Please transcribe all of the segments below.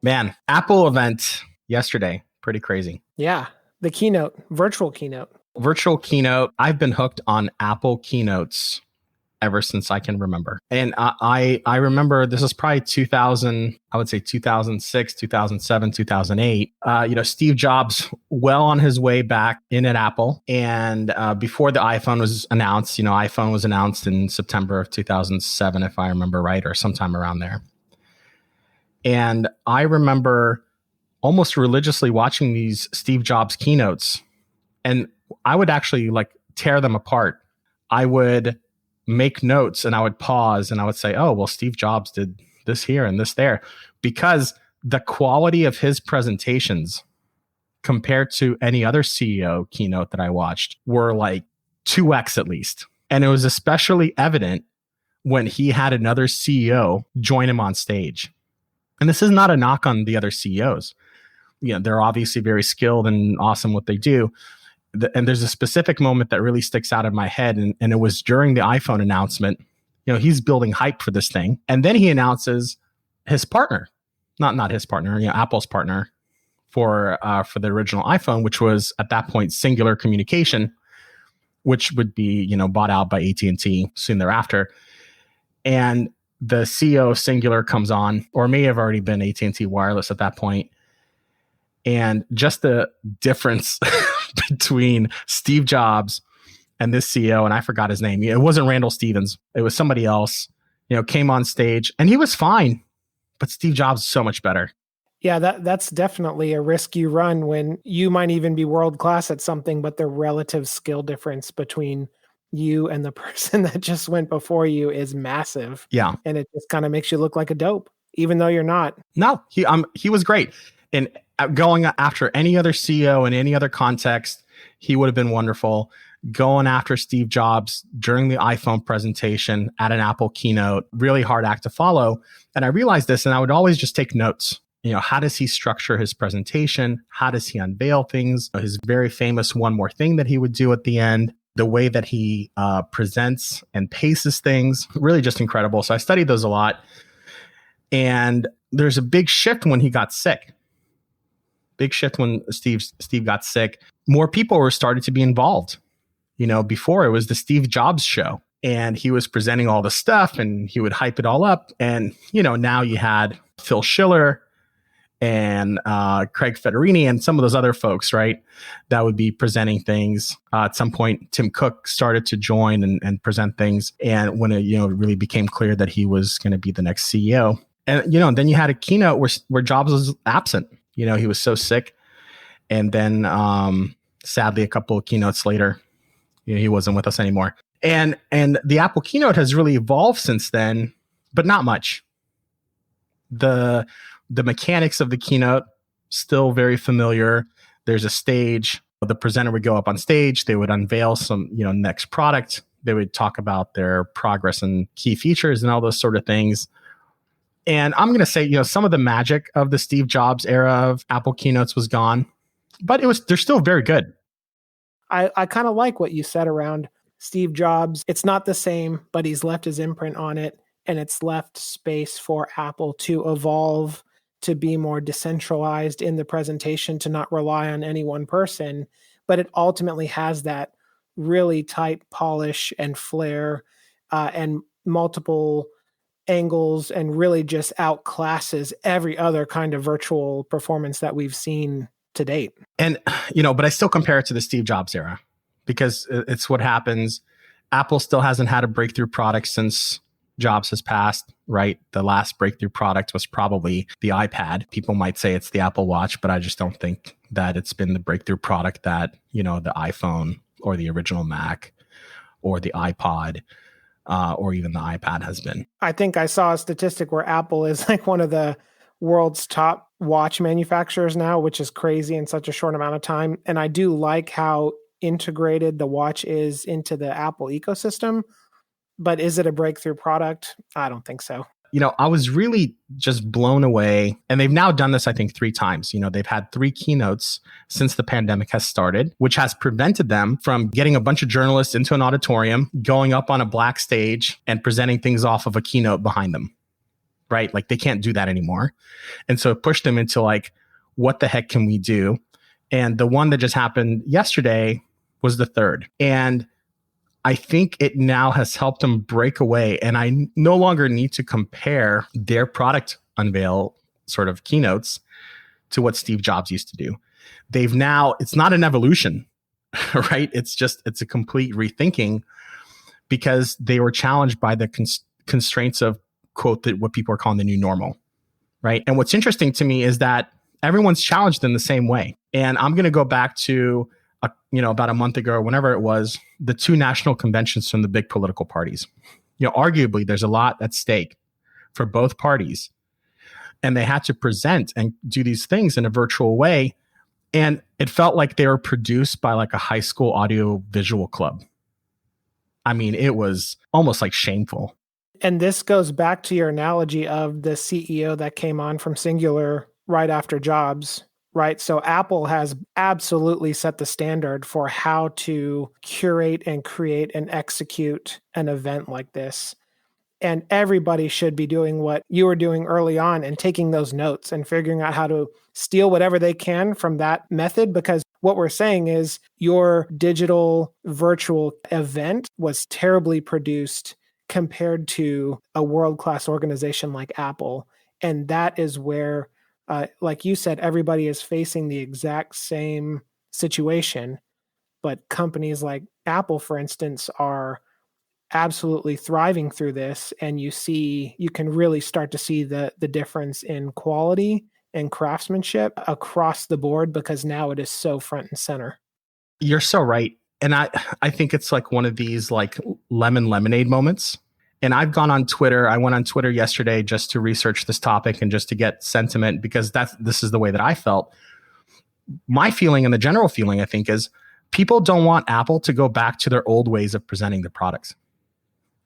Man, Apple event yesterday. Pretty crazy. Yeah. The keynote, virtual keynote. Virtual keynote. I've been hooked on Apple keynotes ever since I can remember. And I remember this is probably 2000, I would say 2006, 2007, 2008. Steve Jobs well on his way back in at Apple. And before the iPhone was announced, iPhone was announced in September of 2007, if I remember right, or sometime around there. And I remember almost religiously watching these Steve Jobs keynotes. And I would actually tear them apart. I would make notes and I would pause and I would say, oh, well, Steve Jobs did this here and this there, because the quality of his presentations compared to any other CEO keynote that I watched were like 2x at least. And it was especially evident when he had another CEO join him on stage. And this is not a knock on the other CEOs. They're obviously very skilled and awesome what they do. And there's a specific moment that really sticks out in my head. And it was during the iPhone announcement. He's building hype for this thing. And then he announces his partner, not his partner, Apple's partner for the original iPhone, which was at that point Singular Communication, which would be, bought out by AT&T soon thereafter. And the CEO of Singular comes on, or may have already been AT&T Wireless at that point. And just the difference between Steve Jobs and this CEO, and I forgot his name. It wasn't Randall Stevens. It was somebody else, came on stage and he was fine, but Steve Jobs is so much better. Yeah, that's definitely a risk you run when you might even be world-class at something, but the relative skill difference between you and the person that just went before you is massive. Yeah. And it just kind of makes you look like a dope, even though you're not. No, he was great. And going after any other CEO in any other context, he would have been wonderful. Going after Steve Jobs during the iPhone presentation at an Apple keynote, really hard act to follow. And I realized this, and I would always just take notes. How does he structure his presentation? How does he unveil things? His very famous one more thing that he would do at the end, the way that he presents and paces things, really just incredible. So I studied those a lot. And there's a big shift when he got sick. Big shift when Steve got sick. More people were starting to be involved. Before it was the Steve Jobs show and he was presenting all the stuff and he would hype it all up. And, now you had Phil Schiller and Craig Federini and some of those other folks, right, that would be presenting things. At some point, Tim Cook started to join and present things. And when it, really became clear that he was going to be the next CEO. And, then you had a keynote where Jobs was absent. He was so sick. And then sadly, a couple of keynotes later, he wasn't with us anymore. And the Apple keynote has really evolved since then, but not much. The mechanics of the keynote still very familiar. There's a stage. The presenter would go up on stage. They would unveil some, next product. They would talk about their progress and key features and all those sort of things. And I'm going to say, some of the magic of the Steve Jobs era of Apple keynotes was gone, but they're still very good. I kind of like what you said around Steve Jobs. It's not the same, but he's left his imprint on it, and it's left space for Apple to evolve, to be more decentralized in the presentation, to not rely on any one person. But it ultimately has that really tight polish and flair and multiple angles, and really just outclasses every other kind of virtual performance that we've seen to date. And, but I still compare it to the Steve Jobs era because it's what happens. Apple still hasn't had a breakthrough product since Jobs has passed, right? The last breakthrough product was probably the iPad. People might say it's the Apple Watch, but I just don't think that it's been the breakthrough product that, the iPhone or the original Mac or the iPod or even the iPad has been. I think I saw a statistic where Apple is like one of the world's top watch manufacturers now, which is crazy in such a short amount of time. And I do like how integrated the watch is into the Apple ecosystem. But is it a breakthrough product? I don't think so. I was really just blown away. And they've now done this, I think, 3 times. They've had 3 keynotes since the pandemic has started, which has prevented them from getting a bunch of journalists into an auditorium, going up on a black stage and presenting things off of a keynote behind them. right? Like they can't do that anymore. And so it pushed them into like, what the heck can we do? And the one that just happened yesterday was the third. And I think it now has helped them break away. And I no longer need to compare their product unveil sort of keynotes to what Steve Jobs used to do. They've now, it's not an evolution, right? It's a complete rethinking because they were challenged by the constraints of, quote, what people are calling the new normal, right? And what's interesting to me is that everyone's challenged in the same way. And I'm going to go back to, about a month ago or whenever it was, the two national conventions from the big political parties. Arguably, there's a lot at stake for both parties. And they had to present and do these things in a virtual way. And it felt like they were produced by like a high school audio visual club. I mean, it was almost like shameful. And this goes back to your analogy of the CEO that came on from Singular right after Jobs, right? So Apple has absolutely set the standard for how to curate and create and execute an event like this. And everybody should be doing what you were doing early on and taking those notes and figuring out how to steal whatever they can from that method. Because what we're saying is your digital virtual event was terribly produced compared to a world-class organization like Apple. And that is where, like you said, everybody is facing the exact same situation. But companies like Apple, for instance, are absolutely thriving through this. And you can really start to see the difference in quality and craftsmanship across the board because now it is so front and center. You're so right. And I think it's like one of these like lemon lemonade moments. And I've gone on Twitter. I went on Twitter yesterday just to research this topic and just to get sentiment because this is the way that I felt. My feeling and the general feeling, I think, is people don't want Apple to go back to their old ways of presenting their products.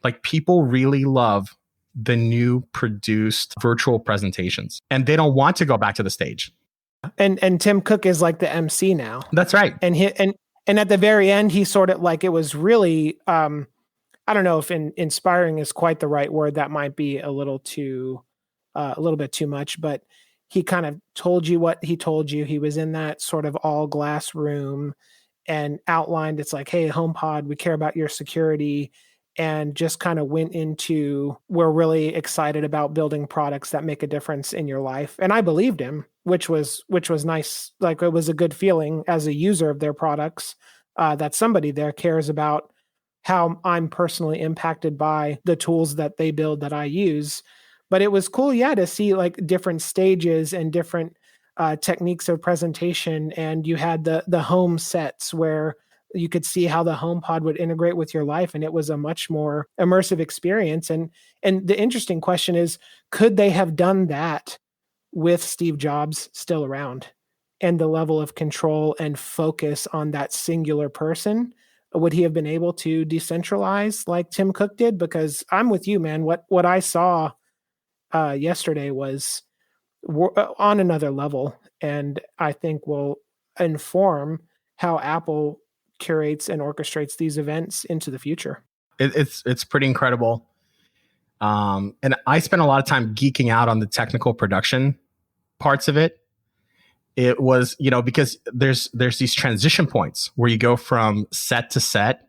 Like people really love the new produced virtual presentations and they don't want to go back to the stage. And Tim Cook is like the MC now. That's right. And at the very end, he sort of like, it was really, I don't know if inspiring is quite the right word. That might be a little bit too much, but he kind of told you what he told you. He was in that sort of all glass room and outlined, it's like, hey, HomePod, we care about your security. And just kind of went into, we're really excited about building products that make a difference in your life. And I believed him, which was nice. Like it was a good feeling as a user of their products that somebody there cares about how I'm personally impacted by the tools that they build that I use. But it was cool, to see like different stages and different techniques of presentation. And you had the home sets where you could see how the HomePod would integrate with your life. And it was a much more immersive experience. And the interesting question is, could they have done that with Steve Jobs still around and the level of control and focus on that singular person? Would he have been able to decentralize like Tim Cook did? Because I'm with you, man. What I saw yesterday was on another level. And I think will inform how Apple curates and orchestrates these events into the future. It's pretty incredible. And I spent a lot of time geeking out on the technical production parts of it. It was, because there's these transition points where you go from set to set.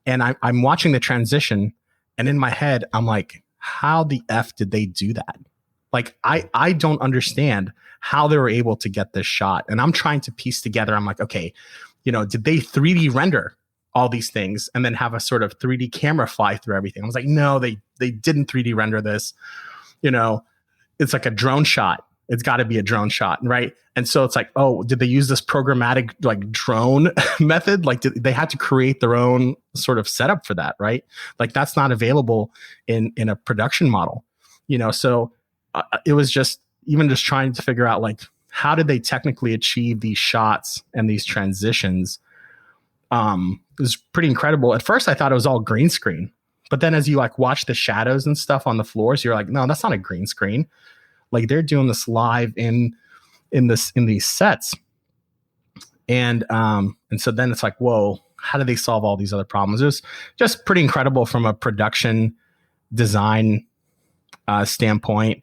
And I'm watching the transition and in my head, I'm like, how the F did they do that? Like, I don't understand how they were able to get this shot. And I'm trying to piece together. I'm like, okay, did they 3D render all these things and then have a sort of 3D camera fly through everything? I was like, no, they didn't 3D render this. It's like a drone shot. It's got to be a drone shot, right? And so it's like, oh, did they use this programmatic like drone method? Like they had to create their own sort of setup for that, right? Like that's not available in a production model, So it was just trying to figure out like, how did they technically achieve these shots and these transitions? It was pretty incredible. At first, I thought it was all green screen, but then as you like watch the shadows and stuff on the floors, you're like, no, that's not a green screen. Like they're doing this live in these sets, and so then it's like, whoa, how do they solve all these other problems? It was just pretty incredible from a production design standpoint.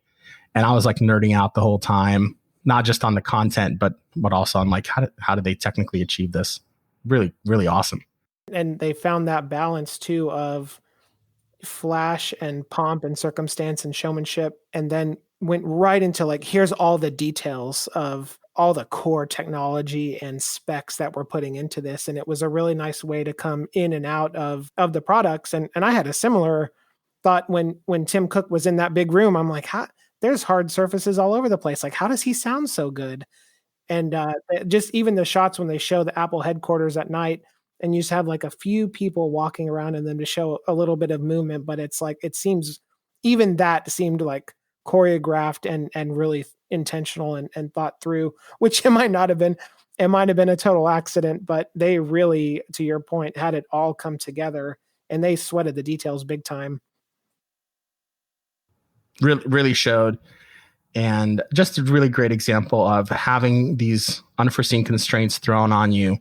And I was like nerding out the whole time, not just on the content, but also on like, how did they technically achieve this? Really, really awesome. And they found that balance too of flash and pomp and circumstance and showmanship, and then went right into like, here's all the details of all the core technology and specs that we're putting into this. And it was a really nice way to come in and out of the products. And I had a similar thought when Tim Cook was in that big room. I'm like, there's hard surfaces all over the place. Like, how does he sound so good? And just even the shots when they show the Apple headquarters at night, and you just have like a few people walking around in them to show a little bit of movement, but it's like, it seems, even that seemed like choreographed and really intentional and thought through, which it might not have been. It might have been a total accident, but they really, to your point, had it all come together, and they sweated the details big time. Really showed. And just a really great example of having these unforeseen constraints thrown on you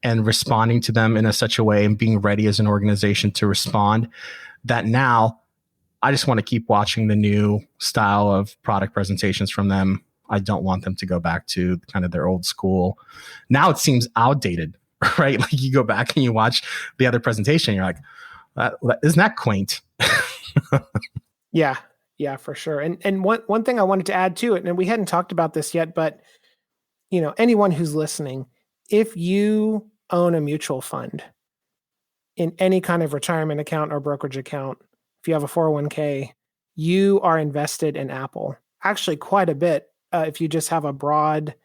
and responding to them in such a way and being ready as an organization to respond, that now I just want to keep watching the new style of product presentations from them. I don't want them to go back to kind of their old school. Now it seems outdated, right? Like you go back and you watch the other presentation, you're like, isn't that quaint? Yeah, for sure. And one thing I wanted to add to it, and we hadn't talked about this yet, but anyone who's listening, if you own a mutual fund in any kind of retirement account or brokerage account, if you have a 401k, you are invested in Apple. Actually, quite a bit. If you just have a broad,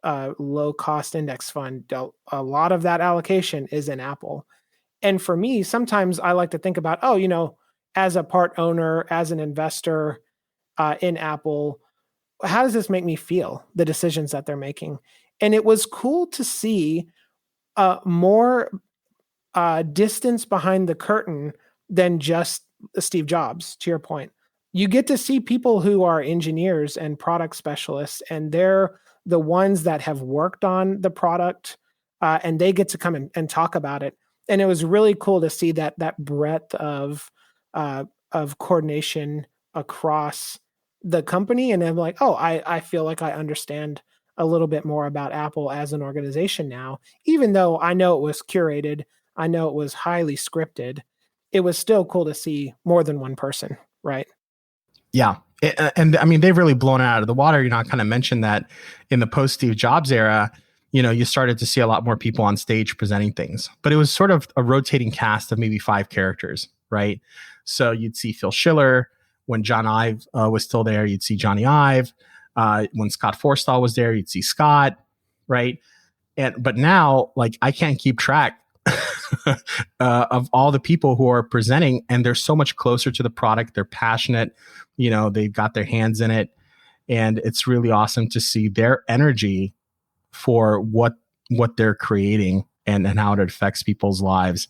low-cost index fund, a lot of that allocation is in Apple. And for me, sometimes I like to think about, as a part owner, as an investor in Apple, how does this make me feel, the decisions that they're making? And it was cool to see more distance behind the curtain than just Steve Jobs, to your point. You get to see people who are engineers and product specialists, and they're the ones that have worked on the product, and they get to come and talk about it. And it was really cool to see that breadth of coordination across the company. And I'm like, I feel like I understand a little bit more about Apple as an organization now, even though I know it was curated, I know it was highly scripted. It was still cool to see more than one person, right? Yeah. And I mean, they've really blown it out of the water. I kind of mentioned that in the post Steve Jobs era, you started to see a lot more people on stage presenting things, but it was sort of a rotating cast of maybe 5 characters, right? So you'd see Phil Schiller. When John Ive was still there, you'd see Johnny Ive. When Scott Forstall was there, you'd see Scott, right? But now, like, I can't keep track of all the people who are presenting, and they're so much closer to the product. They're passionate, they've got their hands in it, and it's really awesome to see their energy for what they're creating and how it affects people's lives.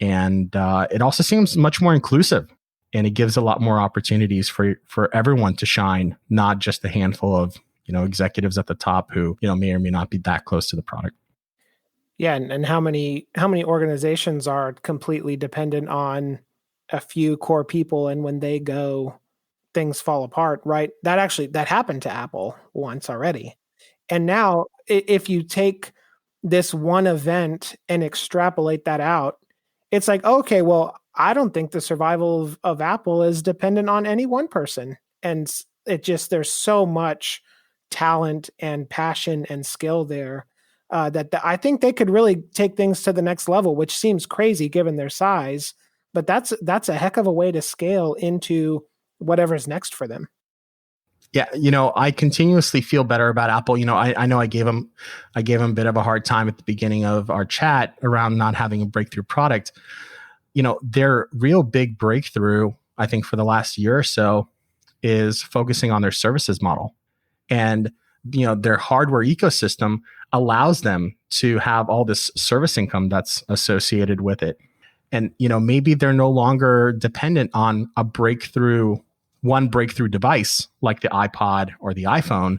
And it also seems much more inclusive, and it gives a lot more opportunities for everyone to shine, not just a handful of executives at the top who may or may not be that close to the product. Yeah, and how many organizations are completely dependent on a few core people, and when they go, things fall apart, right? That happened to Apple once already. And now if you take this one event and extrapolate that out, it's like, okay, well, I don't think the survival of Apple is dependent on any one person. And there's so much talent and passion and skill there that I think they could really take things to the next level, which seems crazy given their size, but that's a heck of a way to scale into whatever's next for them. Yeah, I continuously feel better about Apple. I know I gave them a bit of a hard time at the beginning of our chat around not having a breakthrough product. Their real big breakthrough, I think, for the last year or so is focusing on their services model. And, their hardware ecosystem allows them to have all this service income that's associated with it. And, maybe they're no longer dependent on one breakthrough device like the iPod or the iPhone.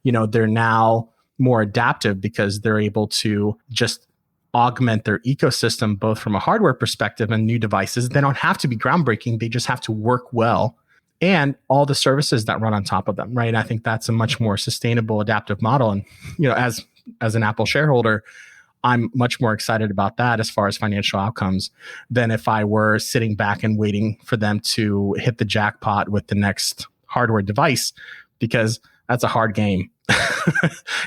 They're now more adaptive because they're able to just augment their ecosystem, both from a hardware perspective and new devices. They don't have to be groundbreaking. They just have to work well and all the services that run on top of them, right? And I think that's a much more sustainable, adaptive model. And, as an Apple shareholder, I'm much more excited about that as far as financial outcomes than if I were sitting back and waiting for them to hit the jackpot with the next hardware device, because that's a hard game.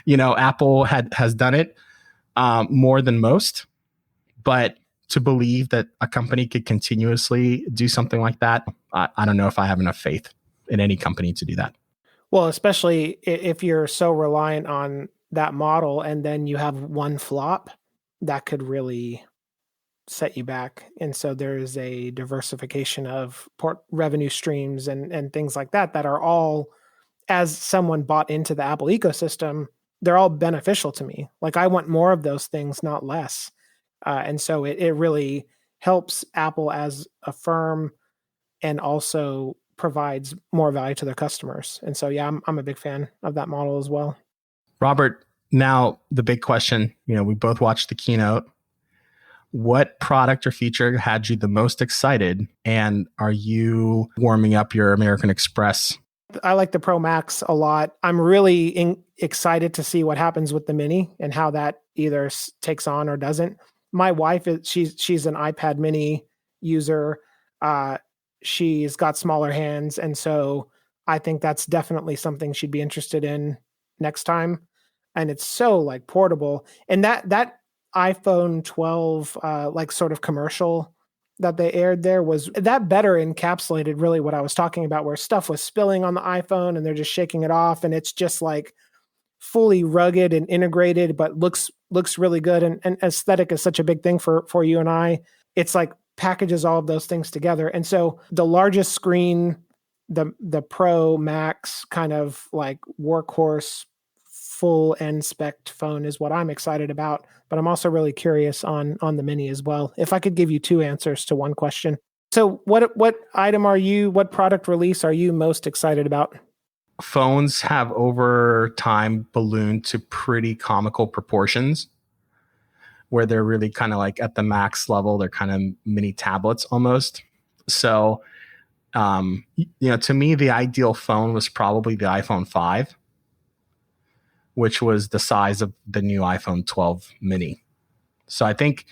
Apple has done it more than most, but to believe that a company could continuously do something like that, I don't know if I have enough faith in any company to do that. Well, especially if you're so reliant on that model and then you have one flop, that could really set you back. And so there is a diversification of revenue streams and things like that are all, as someone bought into the Apple ecosystem, they're all beneficial to me. Like, I want more of those things, not less. And so it really helps Apple as a firm and also provides more value to their customers. And so, yeah, I'm a big fan of that model as well. Robert, now the big question, we both watched the keynote. What product or feature had you the most excited? And are you warming up your American Express? I like the Pro Max a lot. I'm really excited to see what happens with the Mini and how that either takes on or doesn't. My wife, she's an iPad Mini user. She's got smaller hands. And so I think that's definitely something she'd be interested in next time. And it's so like portable. And that iPhone 12 like sort of commercial that they aired there was that better encapsulated really what I was talking about, where stuff was spilling on the iPhone and they're just shaking it off. And it's just like fully rugged and integrated, but looks really good. And aesthetic is such a big thing for you and I. It's like packages all of those things together. And so the largest screen, the Pro Max kind of like workhorse full end spec phone is what I'm excited about. But I'm also really curious on the Mini as well. If I could give you two answers to one question. So what product release are you most excited about? Phones have over time ballooned to pretty comical proportions, where they're really kind of like at the max level. They're kind of mini tablets almost. So, to me, the ideal phone was probably the iPhone 5, which was the size of the new iPhone 12 mini. So I think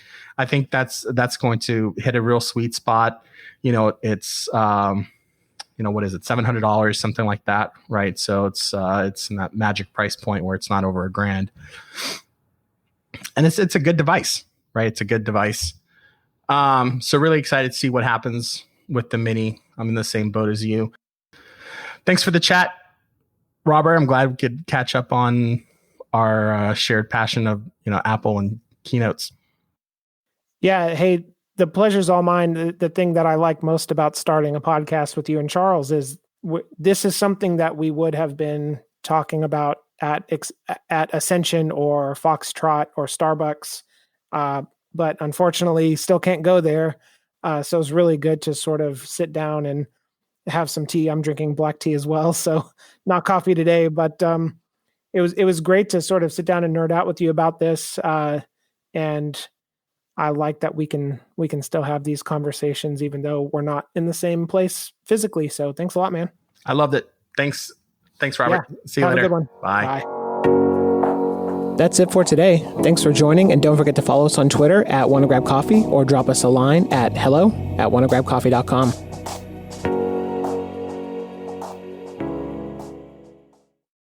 that's going to hit a real sweet spot. It's what is it, $700, something like that, right? So it's in that magic price point where it's not over $1,000, and it's a good device, right? It's a good device. So really excited to see what happens with the Mini. I'm in the same boat as you. Thanks for the chat, Robert. I'm glad we could catch up on our shared passion of Apple and keynotes. Yeah. Hey, the pleasure's all mine. The thing that I like most about starting a podcast with you and Charles is this is something that we would have been talking about at Ascension or Foxtrot or Starbucks, but unfortunately still can't go there. So it's really good to sort of sit down and have some tea. I'm drinking black tea as well, so not coffee today, but it was great to sort of sit down and nerd out with you about this. And I like that we can still have these conversations even though we're not in the same place physically. So thanks a lot, man. I loved it. Thanks, Robert. Yeah. See you later. Have a good one. Bye. That's it for today. Thanks for joining, and don't forget to follow us on Twitter at wannagrabcoffee or drop us a line at hello@wannagrabcoffee.com.